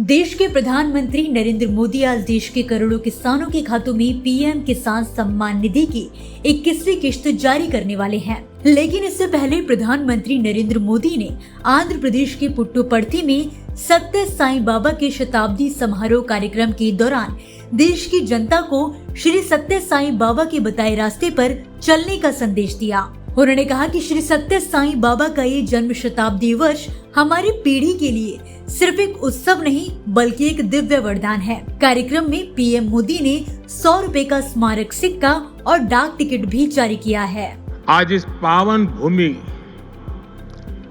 देश के प्रधानमंत्री नरेंद्र मोदी आज देश के करोड़ों किसानों के खातों में पीएम किसान सम्मान निधि की 21वीं किश्त जारी करने वाले हैं। लेकिन इससे पहले प्रधानमंत्री नरेंद्र मोदी ने आंध्र प्रदेश के पुट्टुपर्थी में सत्य साईं बाबा के शताब्दी समारोह कार्यक्रम के दौरान देश की जनता को श्री सत्य साईं बाबा के बताए रास्ते पर चलने का संदेश दिया। उन्होंने कहा कि श्री सत्य साईं बाबा का ये जन्म शताब्दी वर्ष हमारी पीढ़ी के लिए सिर्फ एक उत्सव नहीं बल्कि एक दिव्य वरदान है। कार्यक्रम में पीएम मोदी ने 100 रुपए का स्मारक सिक्का और डाक टिकट भी जारी किया है। आज इस पावन भूमि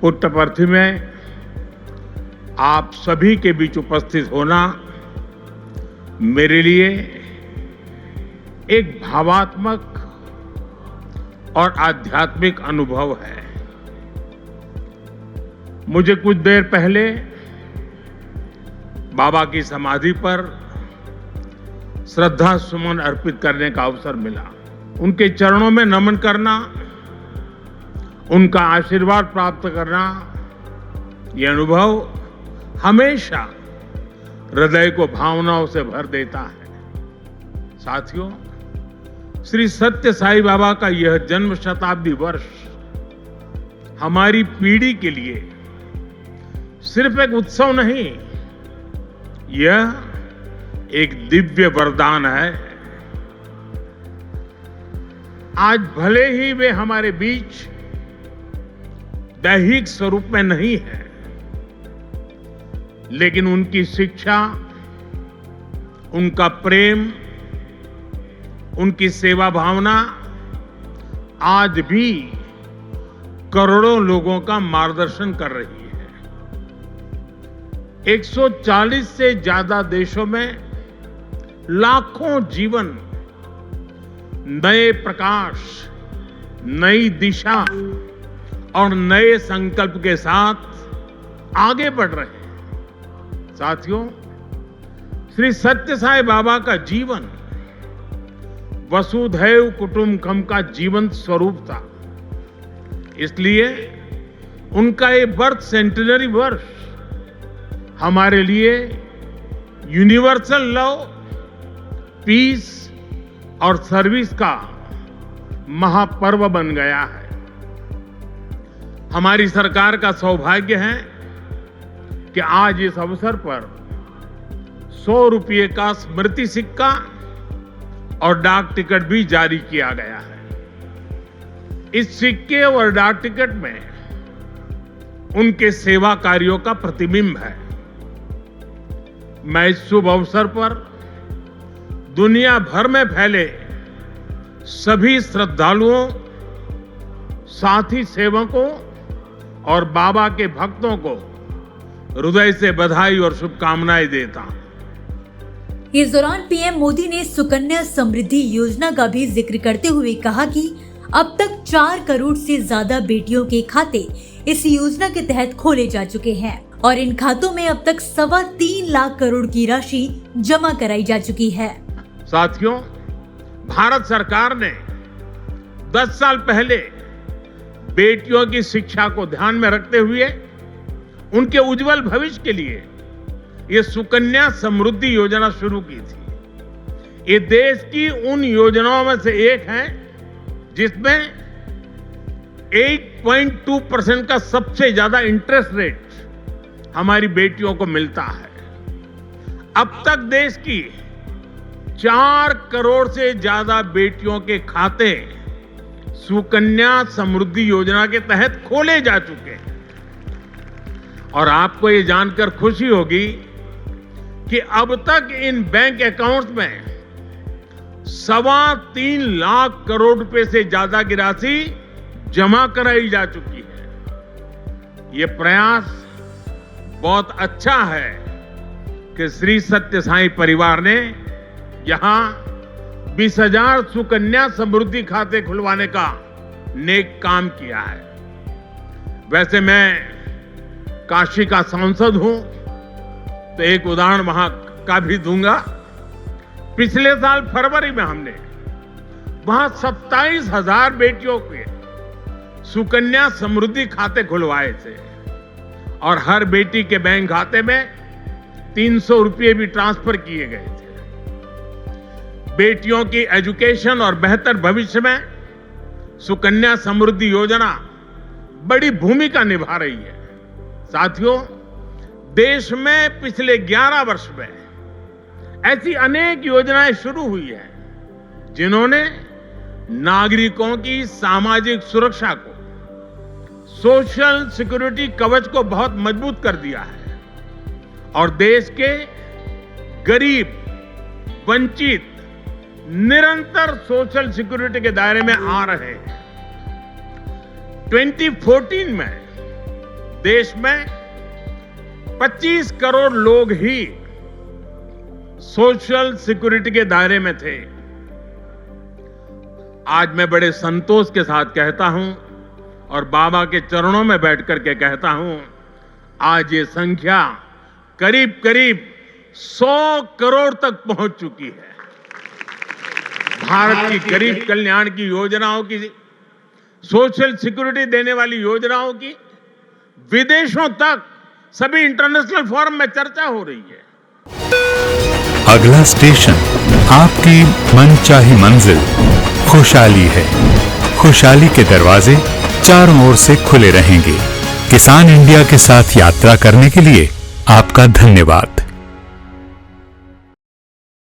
पुट्टपर्थी में आप सभी के बीच उपस्थित होना मेरे लिए एक भावात्मक और आध्यात्मिक अनुभव है। मुझे कुछ देर पहले बाबा की समाधि पर श्रद्धा सुमन अर्पित करने का अवसर मिला। उनके चरणों में नमन करना, उनका आशीर्वाद प्राप्त करना, ये अनुभव हमेशा हृदय को भावनाओं से भर देता है। साथियों, श्री सत्य साईं बाबा का यह जन्म शताब्दी वर्ष हमारी पीढ़ी के लिए सिर्फ एक उत्सव नहीं, यह एक दिव्य वरदान है। आज भले ही वे हमारे बीच दैहिक स्वरूप में नहीं है, लेकिन उनकी शिक्षा, उनका प्रेम, उनकी सेवा भावना आज भी करोड़ों लोगों का मार्गदर्शन कर रही है। 140 से ज्यादा देशों में लाखों जीवन नए प्रकाश, नई दिशा और नए संकल्प के साथ आगे बढ़ रहे हैं। साथियों, श्री सत्य साईं बाबा का जीवन वसुधैव कुटुंबकम का जीवंत स्वरूप था। इसलिए उनका ये बर्थ सेंटेनरी वर्ष हमारे लिए यूनिवर्सल लव, पीस और सर्विस का महापर्व बन गया है। हमारी सरकार का सौभाग्य है कि आज इस अवसर पर 100 रुपये का स्मृति सिक्का और डाक टिकट भी जारी किया गया है। इस सिक्के और डाक टिकट में उनके सेवा कार्यों का प्रतिबिंब है। मैं इस शुभ अवसर पर दुनिया भर में फैले सभी श्रद्धालुओं, साथी सेवकों और बाबा के भक्तों को हृदय से बधाई और शुभकामनाएं देता हूं। इस दौरान पीएम मोदी ने सुकन्या समृद्धि योजना का भी जिक्र करते हुए कहा कि अब तक 4 करोड़ से ज्यादा बेटियों के खाते इस योजना के तहत खोले जा चुके हैं और इन खातों में अब तक 3.25 लाख करोड़ की राशि जमा कराई जा चुकी है। साथियों, भारत सरकार ने 10 साल पहले बेटियों की शिक्षा को ध्यान में रखते हुए उनके उज्जवल भविष्य के लिए ये सुकन्या समृद्धि योजना शुरू की थी। ये देश की उन योजनाओं में से एक है जिसमें 8.2% का सबसे ज्यादा इंटरेस्ट रेट हमारी बेटियों को मिलता है। अब तक देश की 4 करोड़ से ज्यादा बेटियों के खाते सुकन्या समृद्धि योजना के तहत खोले जा चुके हैं। और आपको ये जानकर खुशी होगी कि अब तक इन बैंक अकाउंट्स में 3.25 लाख करोड़ रुपए से ज्यादा की राशि जमा कराई जा चुकी है। ये प्रयास बहुत अच्छा है कि श्री सत्य साईं परिवार ने यहां 20,000 सुकन्या समृद्धि खाते खुलवाने का नेक काम किया है। वैसे मैं काशी का सांसद हूं तो एक उदाहरण वहां का भी दूंगा। पिछले साल फरवरी में हमने वहां 27,000 बेटियों के सुकन्या समृद्धि खाते खुलवाए थे और हर बेटी के बैंक खाते में 300 रुपये भी ट्रांसफर किए गए थे। बेटियों की एजुकेशन और बेहतर भविष्य में सुकन्या समृद्धि योजना बड़ी भूमिका निभा रही है। साथियों, देश में पिछले 11 वर्ष में ऐसी अनेक योजनाएं शुरू हुई हैं जिन्होंने नागरिकों की सामाजिक सुरक्षा को, सोशल सिक्योरिटी कवच को बहुत मजबूत कर दिया है और देश के गरीब, वंचित निरंतर सोशल सिक्योरिटी के दायरे में आ रहे हैं। 2014 में देश में 25 करोड़ लोग ही सोशल सिक्योरिटी के दायरे में थे। आज मैं बड़े संतोष के साथ कहता हूं और बाबा के चरणों में बैठ करके कहता हूं, आज ये संख्या करीब करीब 100 करोड़ तक पहुंच चुकी है। भारत की गरीब कल्याण की योजनाओं की, सोशल सिक्योरिटी देने वाली योजनाओं की विदेशों तक सभी इंटरनेशनल फोरम में चर्चा हो रही है। अगला स्टेशन आपकी मनचाही मंजिल खुशहाली है। खुशहाली के दरवाजे चारों ओर से खुले रहेंगे। किसान इंडिया के साथ यात्रा करने के लिए आपका धन्यवाद।